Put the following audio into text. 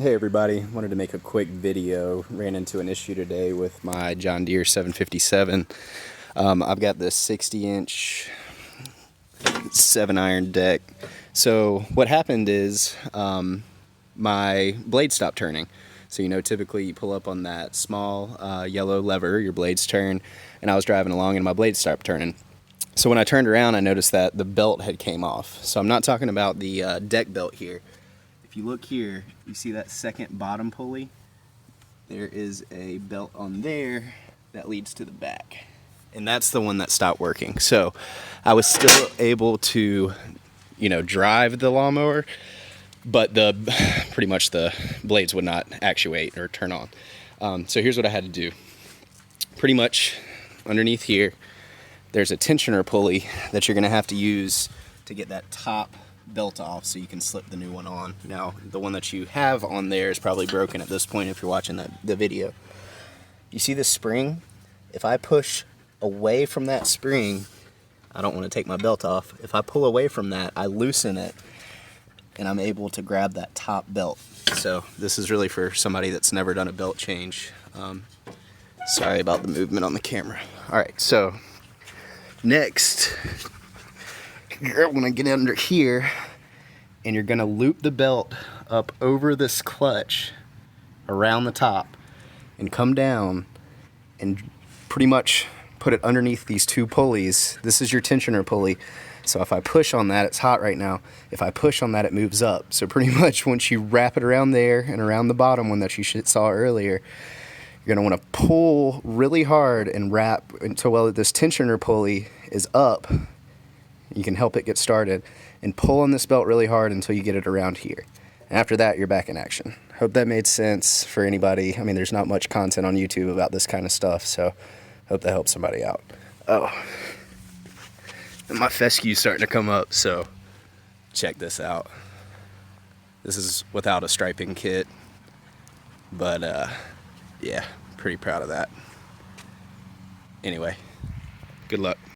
Hey everybody, wanted to make a quick video. Ran into an issue today with my John Deere 757. I've got this 60-inch 7-iron deck. So what happened is my blade stopped turning. So typically you pull up on that small yellow lever, your blades turn, and I was driving along and my blades stopped turning. So when I turned around, I noticed that the belt had came off. So I'm not talking about the deck belt here. If you look here, you see that second bottom pulley? There is a belt on there that leads to the back. And that's the one that stopped working. So I was still able to, drive the lawnmower, but pretty much the blades would not actuate or turn on. So here's what I had to do. Pretty much underneath here, there's a tensioner pulley that you're gonna have to use to get that top belt off so you can slip the new one on. Now, the one that you have on there is probably broken at this point if you're watching the video. You see this spring? If I push away from that spring, I don't want to take my belt off. If I pull away from that, I loosen it and I'm able to grab that top belt. So this is really for somebody that's never done a belt change. Sorry about the movement on the camera. All right, so next, you're gonna get under here and you're gonna loop the belt up over this clutch around the top and come down and pretty much put it underneath these two pulleys. This is your tensioner pulley. So if I push on that, it's hot right now. If I push on that, it moves up. So pretty much once you wrap it around there and around the bottom one that you saw earlier, you're gonna wanna pull really hard and wrap until this tensioner pulley is up. You can help it get started and pull on this belt really hard until you get it around here. And after that, you're back in action. Hope that made sense for anybody. I mean, there's not much content on YouTube about this kind of stuff, so hope that helps somebody out. Oh, and my fescue's starting to come up, so check this out. This is without a striping kit, but yeah, pretty proud of that. Anyway, good luck.